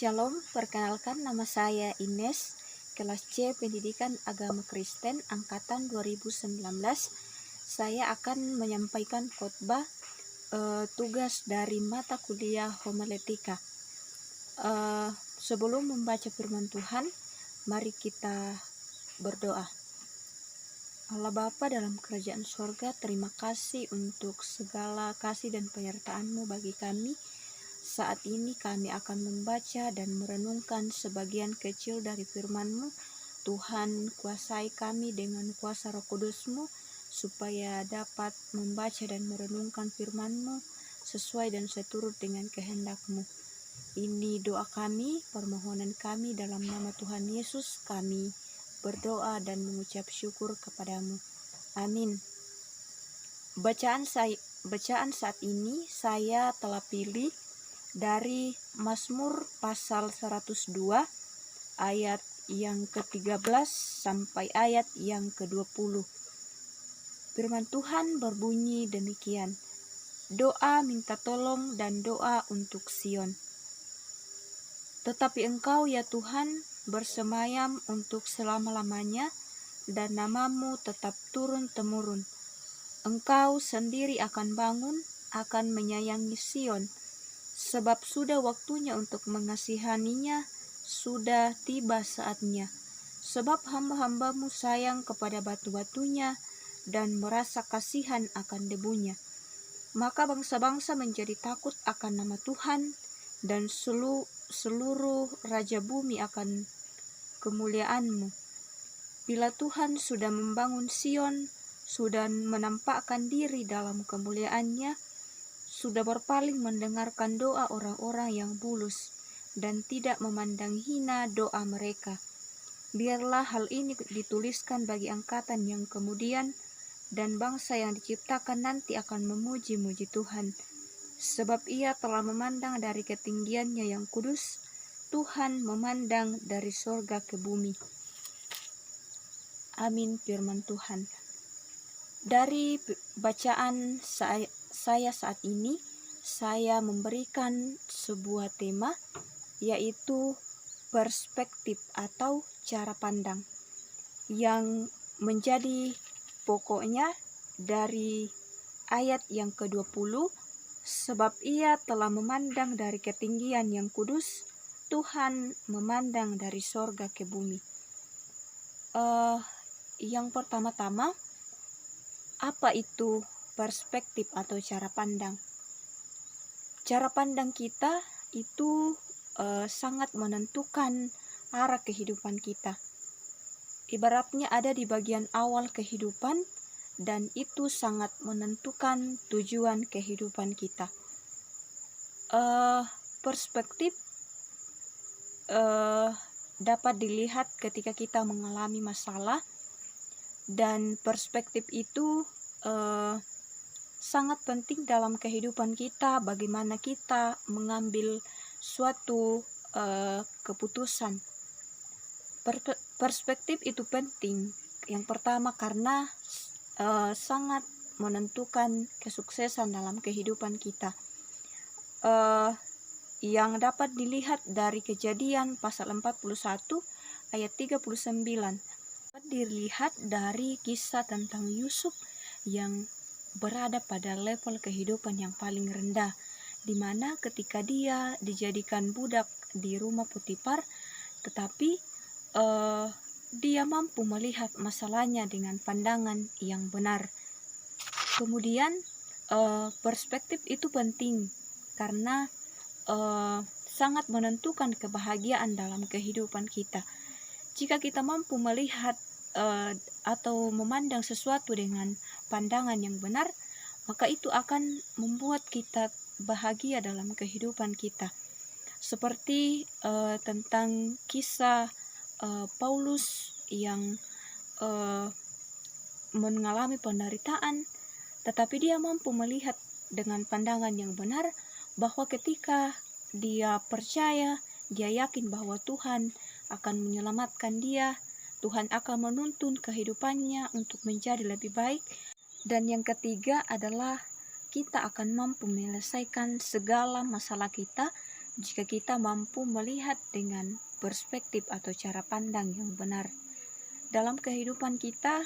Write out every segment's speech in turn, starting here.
Shalom, perkenalkan nama saya Ines, kelas C Pendidikan Agama Kristen angkatan 2019. Saya akan menyampaikan khotbah tugas dari mata kuliah homiletika. Sebelum membaca firman Tuhan, mari kita berdoa. Allah Bapa dalam kerajaan surga, terima kasih untuk segala kasih dan penyertaan-Mu bagi kami. Saat ini kami akan membaca dan merenungkan sebagian kecil dari firman-Mu. Tuhan, kuasai kami dengan kuasa Roh Kudus-Mu, supaya dapat membaca dan merenungkan firman-Mu sesuai dan seturut dengan kehendak-Mu. Ini doa kami, permohonan kami dalam nama Tuhan Yesus, kami berdoa dan mengucap syukur kepadamu. Amin. Bacaan saat ini saya telah pilih dari Mazmur pasal 102 ayat yang ke-13 sampai ayat yang ke-20. Firman Tuhan berbunyi demikian. Doa minta tolong dan doa untuk Sion. Tetapi Engkau ya Tuhan bersemayam untuk selama-lamanya, dan nama-Mu tetap turun-temurun. Engkau sendiri akan bangun, akan menyayangi Sion, sebab sudah waktunya untuk mengasihaninya, sudah tiba saatnya. Sebab hamba-hamba-Mu sayang kepada batu-batunya dan merasa kasihan akan debunya. Maka bangsa-bangsa menjadi takut akan nama Tuhan, dan seluruh raja bumi akan kemuliaan-Mu. Bila Tuhan sudah membangun Sion, sudah menampakkan diri dalam kemuliaannya, sudah berpaling mendengarkan doa orang-orang yang bulus, dan tidak memandang hina doa mereka. Biarlah hal ini dituliskan bagi angkatan yang kemudian, dan bangsa yang diciptakan nanti akan memuji-muji Tuhan. Sebab Ia telah memandang dari ketinggiannya yang kudus, Tuhan memandang dari sorga ke bumi. Amin. Firman Tuhan. Dari bacaan saya saat ini, saya memberikan sebuah tema, yaitu perspektif atau cara pandang, yang menjadi pokoknya dari ayat yang ke-20, sebab Ia telah memandang dari ketinggian yang kudus, Tuhan memandang dari sorga ke bumi. Yang pertama-tama, apa itu perspektif atau cara pandang? Cara pandang kita itu sangat menentukan arah kehidupan kita. Ibaratnya ada di bagian awal kehidupan, dan itu sangat menentukan tujuan kehidupan kita. Perspektif dapat dilihat ketika kita mengalami masalah, dan perspektif itu sangat penting dalam kehidupan kita, bagaimana kita mengambil suatu keputusan. Perspektif itu penting. Yang pertama karena sangat menentukan kesuksesan dalam kehidupan kita. Yang dapat dilihat dari Kejadian pasal 41 ayat 39. Dapat dilihat dari kisah tentang Yusuf yang berada pada level kehidupan yang paling rendah, di mana ketika dia dijadikan budak di rumah Potifar, tetapi dia mampu melihat masalahnya dengan pandangan yang benar. Kemudian perspektif itu penting karena sangat menentukan kebahagiaan dalam kehidupan kita. Jika kita mampu melihat atau memandang sesuatu dengan pandangan yang benar, maka itu akan membuat kita bahagia dalam kehidupan kita. Seperti tentang kisah Paulus yang mengalami penderitaan, tetapi dia mampu melihat dengan pandangan yang benar bahwa ketika dia percaya, dia yakin bahwa Tuhan akan menyelamatkan dia, Tuhan akan menuntun kehidupannya untuk menjadi lebih baik. Dan yang ketiga adalah kita akan mampu menyelesaikan segala masalah kita jika kita mampu melihat dengan perspektif atau cara pandang yang benar. Dalam kehidupan kita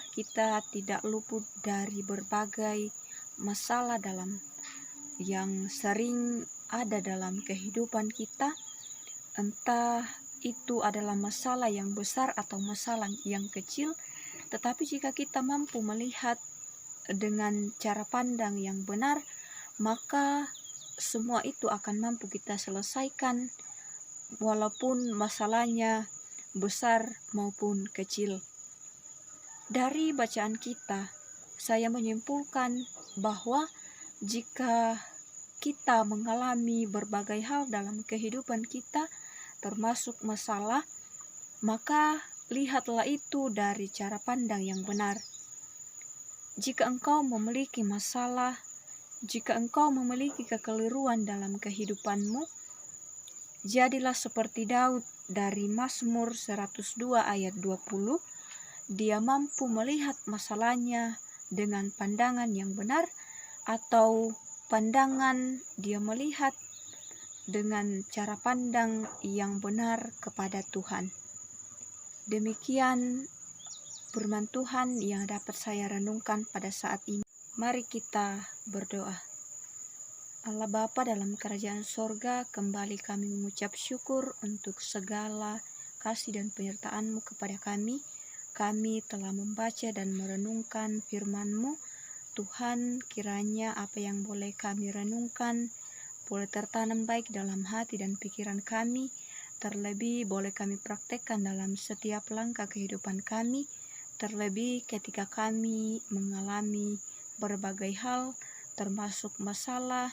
tidak luput dari berbagai masalah yang sering ada dalam kehidupan kita, entah itu adalah masalah yang besar atau masalah yang kecil, tetapi jika kita mampu melihat dengan cara pandang yang benar, maka semua itu akan mampu kita selesaikan, walaupun masalahnya besar maupun kecil. Dari bacaan kita, saya menyimpulkan bahwa jika kita mengalami berbagai hal dalam kehidupan kita, termasuk masalah, maka lihatlah itu dari cara pandang yang benar. Jika engkau memiliki masalah, jika engkau memiliki kekeliruan dalam kehidupanmu, jadilah seperti Daud dari Mazmur 102 ayat 20. Dia mampu melihat masalahnya dengan pandangan yang benar, atau pandangan dia melihat dengan cara pandang yang benar kepada Tuhan. Demikian firman Tuhan yang dapat saya renungkan pada saat ini. Mari kita berdoa. Allah Bapa dalam kerajaan sorga, kembali kami mengucap syukur untuk segala kasih dan penyertaan-Mu kepada kami. Kami telah membaca dan merenungkan firman-Mu. Tuhan, kiranya apa yang boleh kami renungkan boleh tertanam baik dalam hati dan pikiran kami, terlebih boleh kami praktekkan dalam setiap langkah kehidupan kami, terlebih ketika kami mengalami berbagai hal, termasuk masalah,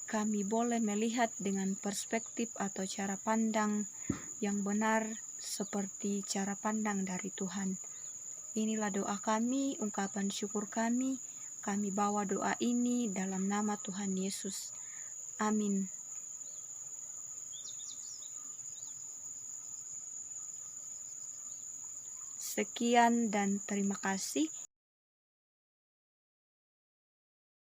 kami boleh melihat dengan perspektif atau cara pandang yang benar seperti cara pandang dari Tuhan. Inilah doa kami, ungkapan syukur kami. Kami bawa doa ini dalam nama Tuhan Yesus. Amin. Sekian dan terima kasih.